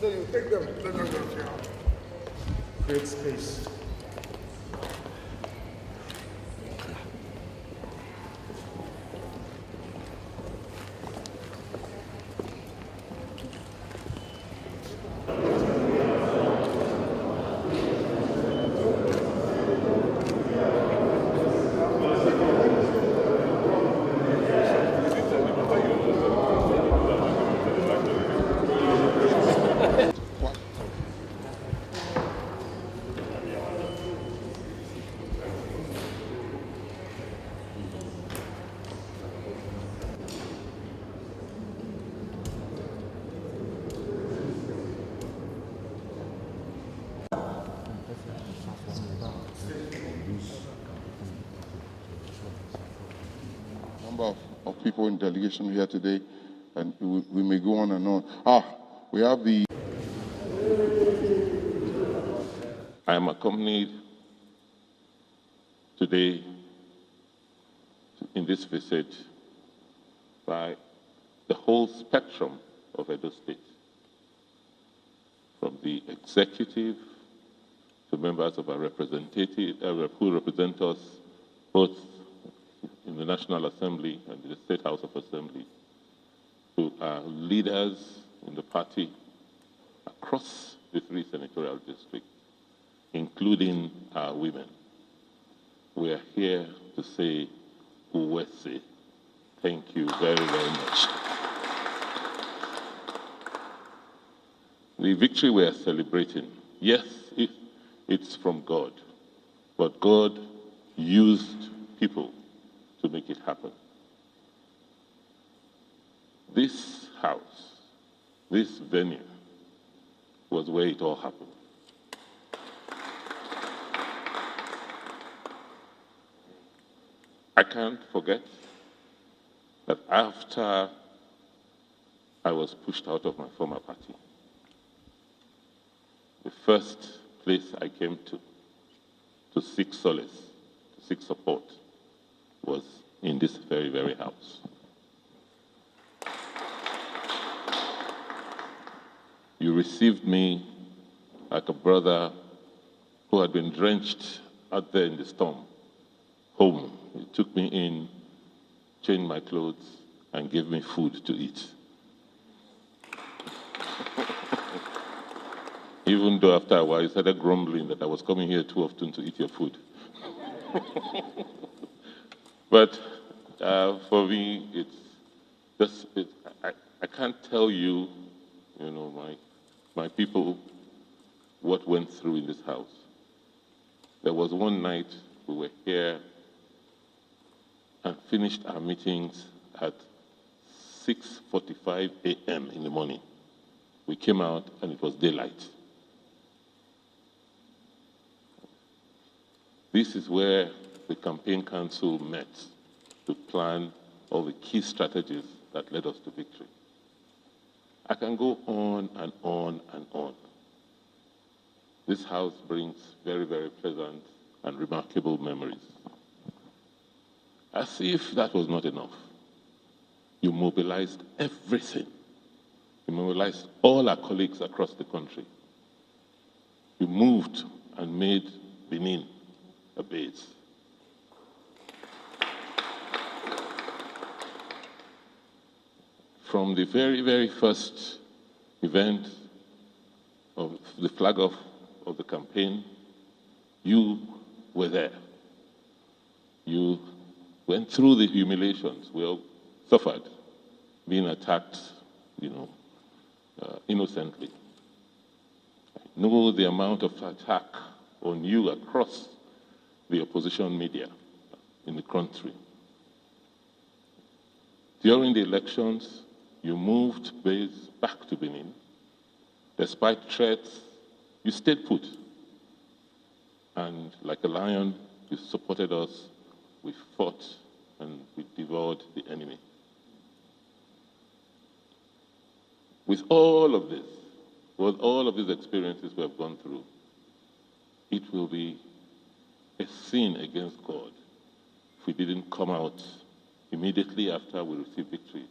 So you take them, let them go here. Create space. Number of people in delegation here today, and we may go on and on. We have the... I am accompanied today in this visit by the whole spectrum of Edo State, from the executive to members of our representative who represent us both in the National Assembly and the State House of Assembly, to our leaders in the party across the 3 senatorial districts, including our women. We are here to say, Uwese. Thank you very, very much. The victory we are celebrating, yes, it's from God, but God used people to make it happen. This house, this venue, was where it all happened. I can't forget that after I was pushed out of my former party, the first place I came to seek solace, to seek support, was in this very, very house. You received me like a brother who had been drenched out there in the storm, home. You took me in, changed my clothes, and gave me food to eat. Even though after a while you started grumbling that I was coming here too often to eat your food. But for me, it's just, I can't tell you, my people, what went through in this house. There was one night we were here and finished our meetings at 6:45 a.m. in the morning. We came out and it was daylight. This is where the campaign council met to plan all the key strategies that led us to victory. I can go on and on and on. This house brings very, very pleasant and remarkable memories. As if that was not enough, you mobilized everything. You mobilized all our colleagues across the country. You moved and made Benin a base. From the very, very first event of the flag off of the campaign, you were there. You went through the humiliations we all suffered, being attacked, innocently. I know the amount of attack on you across the opposition media in the country. During the elections, you moved base back to Benin. Despite threats, you stayed put. And like a lion, you supported us. We fought and we devoured the enemy. With all of this, with all of these experiences we have gone through, it will be a sin against God if we didn't come out immediately after we received victory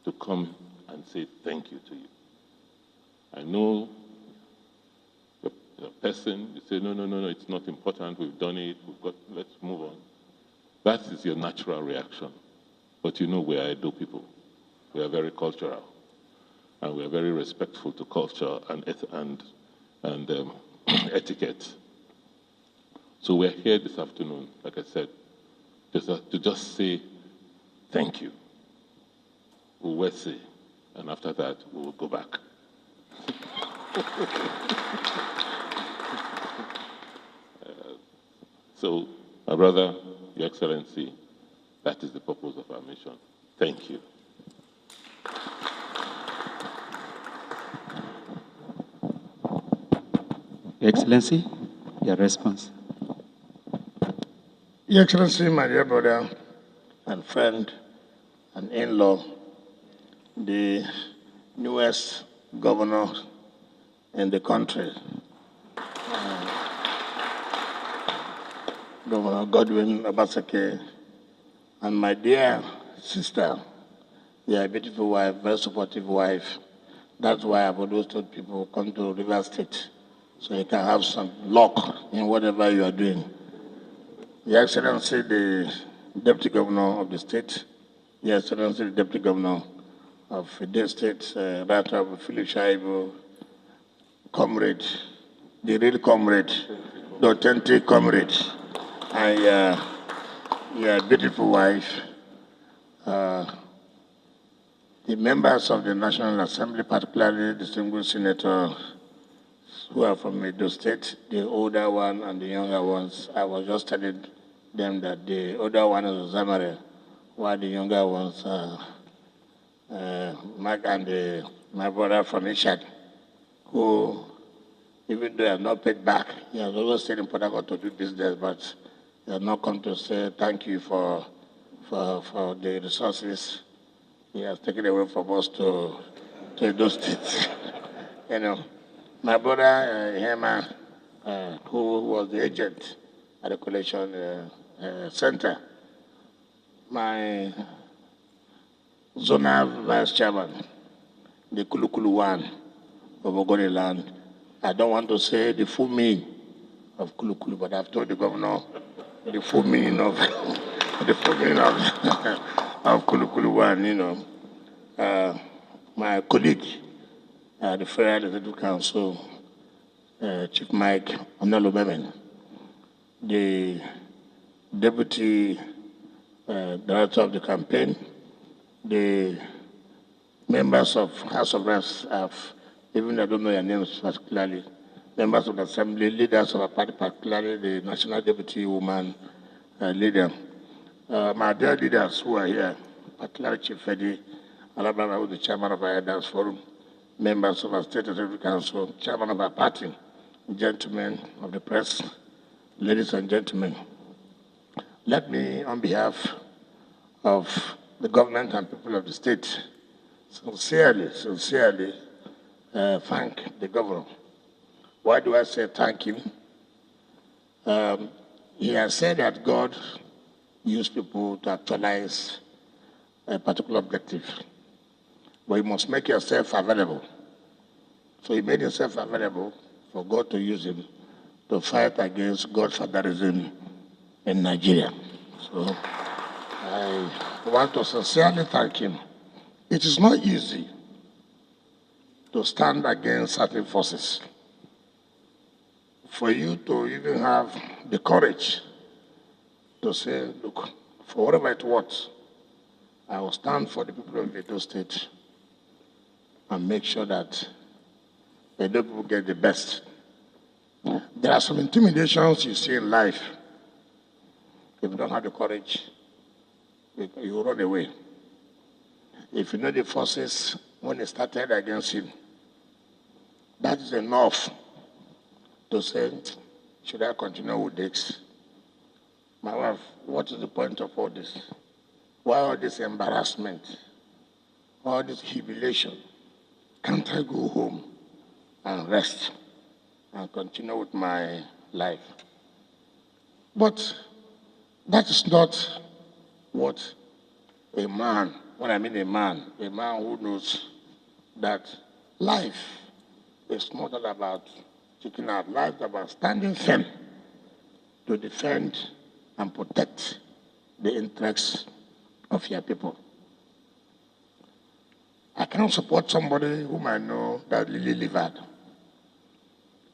to come and say thank you to you. I know the person, you say, no, it's not important, we've done it, let's move on. That is your natural reaction. But you know we are Edo people. We are very cultural. And we are very respectful to culture and etiquette. So we're here this afternoon, like I said, to just say thank you. We will say, and after that, we will go back. So, my brother, Your Excellency, that is the purpose of our mission. Thank you. Your Excellency, your response. Your Excellency, my dear brother and friend and in-law, the newest governor in the country, Governor Godwin Obaseki, and my dear sister, your beautiful wife, very supportive wife. That's why I've always told people, come to River State, so you can have some luck in whatever you are doing. Your Excellency, the Deputy Governor of the state, Your Excellency, the Deputy Governor of the state, Right Honorable Philip Shaibu, comrade, the real comrade, the authentic comrade, and your beautiful wife, the members of the National Assembly, particularly distinguished senators who are from Edo State, the older one and the younger ones. I was just telling them that the older one is Zamare, while the younger ones Mark and my brother from Ishad, who, even though I have not paid back, he has always stayed in Port Harcourt to do business, but he has not come to say thank you for the resources he has taken away from us to Edo State. You know, my brother Hema, who was the agent at the collection center, my zonal vice chairman, the Kulukulu one of Ogoni land. I don't want to say the full meaning of Kulukulu, but I've told the governor the full meaning of the full meaning of Kulukulu one. You know, my colleague, the Federal Executive Council, Chief Mike Onelubeben, the Deputy Director of the campaign, the members of House of Reps, even I don't know your names particularly, members of the Assembly, leaders of a party, particularly the National Deputy Woman leader, my dear leaders who are here, particularly Chief Fedi Alabama, who is the chairman of our Elders Forum, members of our State Executive Council, chairman of our party, gentlemen of the press, ladies and gentlemen. Let me, on behalf of the government and people of the state, sincerely thank the governor. Why do I say thank him? He has said that God used people to actualize a particular objective, but you must make yourself available. So he made himself available for God to use him to fight against godfatherism in Nigeria. So I want to sincerely thank him. It is not easy to stand against certain forces. For you to even have the courage to say, look, for whatever it was, I will stand for the people of Edo State and make sure that Edo people get the best. There are some intimidations you see in life. If you don't have the courage, you run away. If you know the forces, when they started against him, that is enough to say, should I continue with this? My wife, what is the point of all this? Why all this embarrassment? All this humiliation? Can't I go home and rest and continue with my life? But that is not what a man, when I mean a man who knows that life It's not all about taking our lives, it's about standing firm to defend and protect the interests of your people. I cannot support somebody whom I know that really livered.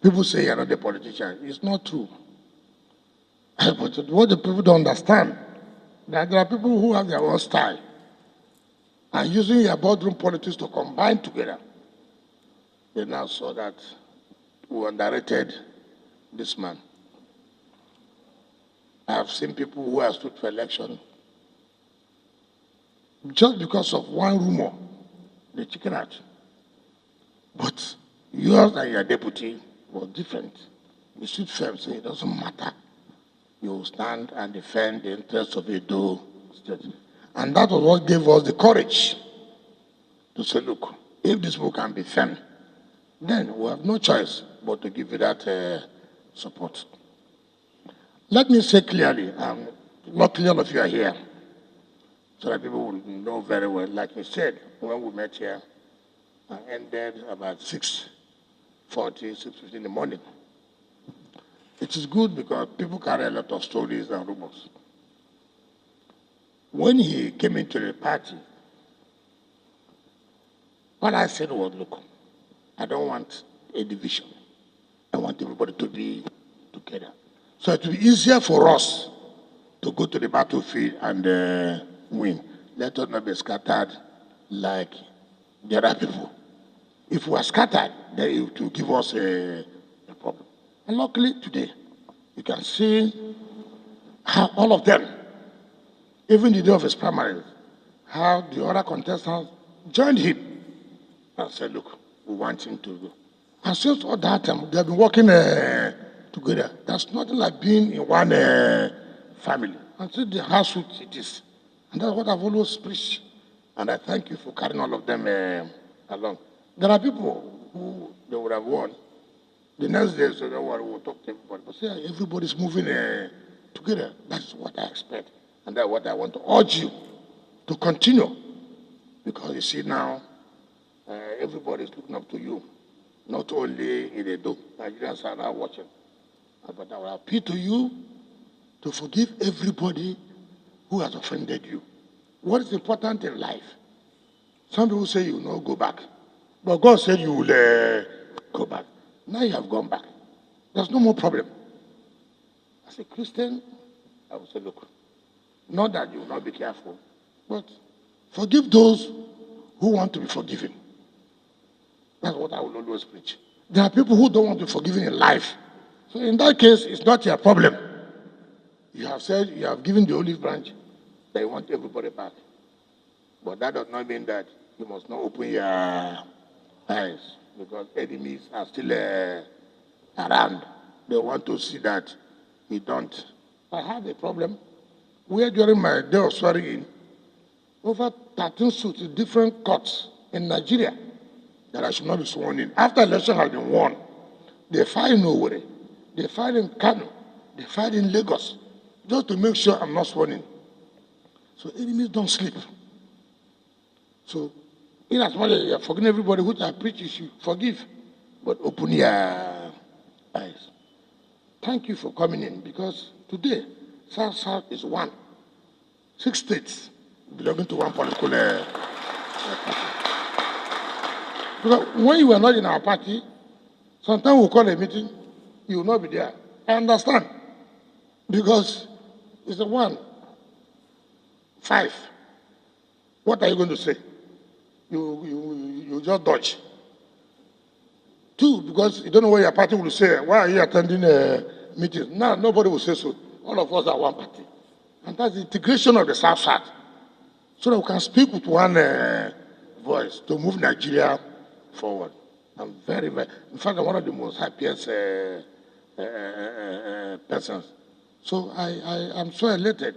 People say you're not a politician. It's not true. But what the people don't understand, that there are people who have their own style and using your boardroom politics to combine together. They now saw that we underrated this man. I have seen people who have stood for election just because of one rumor, they chicken out. But yours and your deputy was different. You stood firm, say it doesn't matter. You stand and defend the interests of Edo State. And that was what gave us the courage to say, look, if this people can be firm, then we have no choice but to give you that support. Let me say clearly, luckily all of you are here, so that people will know very well. Like you said, when we met here, I ended about 6:40, 6:50 in the morning. It is good because people carry a lot of stories and rumors. When he came into the party, what I said was, look, I don't want a division. I want everybody to be together. So it will be easier for us to go to the battlefield and win. Let us not be scattered like the other people. If we are scattered, then it will give us a problem. And luckily today, you can see how all of them, even the day of his primaries, how the other contestants joined him and said, look, we want him to go. And since all that time, they've been working together. That's nothing like being in one family. And so the household it is. And that's what I've always preached. And I thank you for carrying all of them along. There are people who they would have won. The next day, so no one will talk to everybody. But say everybody's moving together. That's what I expect. And that's what I want to urge you to continue. Because you see now, everybody's looking up to you. Not only in Edo, Nigerians are now watching. But I will appeal to you to forgive everybody who has offended you. What is important in life? Some people say you will not go back. But God said you will go back. Now you have gone back. There's no more problem. As a Christian, I will say, look, not that you will not be careful, but forgive those who want to be forgiven. That's what I will always preach. There are people who don't want to be forgiven in life. So in that case, it's not your problem. You have said, you have given the olive branch, that you want everybody back. But that does not mean that you must not open your eyes, because enemies are still around. They want to see that you don't. I had a problem where during my day of swearing in, over 13 suits in different courts in Nigeria that I should not be sworn in. After election had been won, they filed in Owerri, they filed in Kano, they filed in Lagos, just to make sure I'm not sworn in. So enemies don't sleep. So in as much as you're forgiving everybody, which I preach, you should forgive, but open your eyes. Thank you for coming in, because today, South is one. 6 states belonging to one political party. Because when you were not in our party, sometimes we'll call a meeting, you will not be there. I understand. Because it's a 1, 5. What are you going to say? You just dodge. 2, because you don't know what your party will say. Why are you attending a meeting? Now, nobody will say so. All of us are one party. And that's the integration of the South. So that we can speak with one voice to move Nigeria forward. I'm very, very, in fact, I'm one of the most happiest persons. So I'm so elated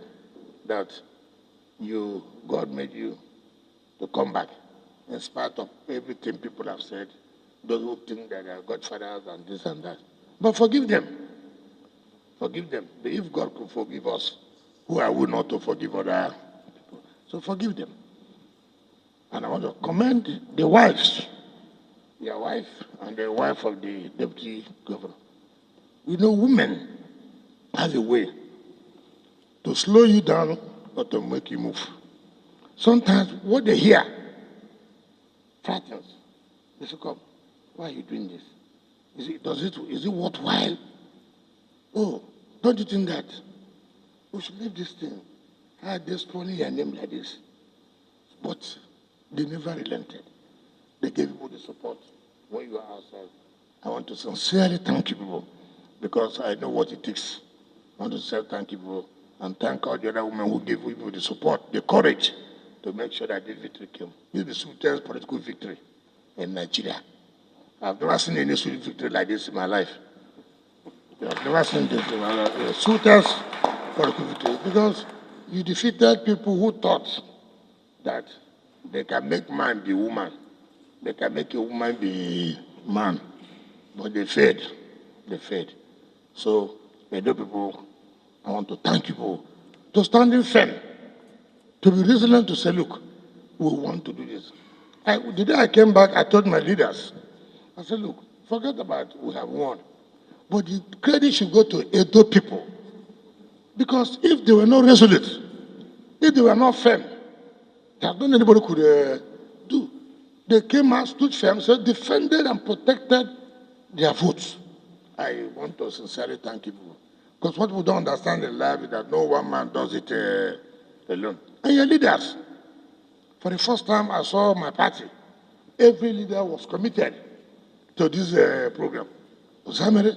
that God made you to come back in spite of everything people have said, those who think that they are godfathers and this and that. But forgive them. Forgive them. If God could forgive us, who are we not to forgive other people? So forgive them. And I want to commend the wives. your wife and the wife of the deputy governor. You know, women have a way to slow you down or to make you move. Sometimes what they hear frightens. They say, come, why are you doing this? Is it worthwhile? Oh, don't you think that we should leave this thing? They're spoiling your name like this. But they never relented. They gave people the support when you are outside. I want to sincerely thank you people because I know what it takes. I want to say thank you people and thank all the other women who gave people the support, the courage to make sure that this victory came. This is the sweetest political victory in Nigeria. I've never seen any sweet victory like this in my life. I've never seen this in my life. The sweetest political victory because you defeated people who thought that they can make man be woman. They can make a woman be man. But they failed. They failed. So, Edo people, I want to thank you all to standing firm, to be resilient to say, look, we want to do this. The day I came back, I told my leaders, I said, look, forget about it, we have won. But the credit should go to Edo people. Because if they were not resolute, if they were not firm, there's nothing anybody could do. They came out, stood firm, so defended and protected their votes. I want to sincerely thank you. Because what people don't understand in life is that no one man does it alone. And your leaders, for the first time I saw my party, every leader was committed to this program. Osamere,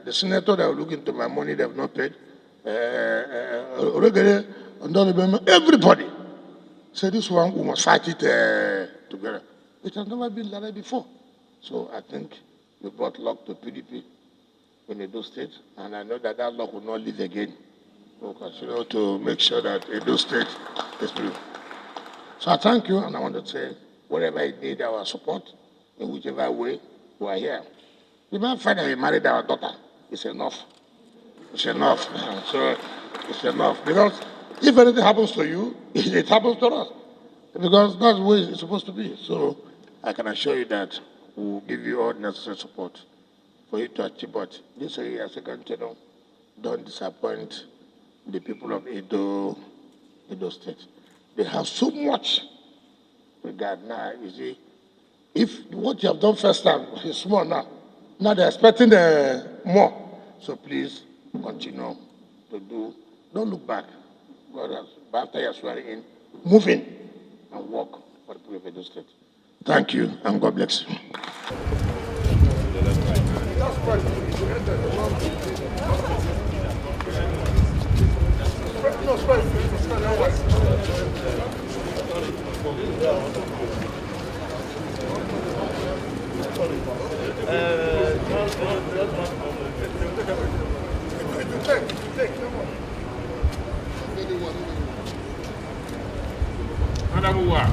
the senator that will look into my money they have not paid, everybody said this one, we must fight it together. It has never been like that before. So I think we brought luck to PDP in Edo State, and I know that that luck will not leave again. We'll continue to make sure that Edo State is through. So I thank you, and I want to say, whatever you need our support, in whichever way, we are here. The man finally married our daughter. It's enough. It's enough. So it's enough. Because if anything happens to you, it happens to us. Because that's the way it's supposed to be. So I can assure you that we'll give you all necessary support for you to achieve. But this year, second tenure, don't disappoint the people of Edo State. They have so much regard now. You see, if what you have done first time is small now, now they're expecting more. So please continue to do. Don't look back. But after you're swearing in, move in and work for the people of Edo State. Thank you, and God bless you. Madam Uwa.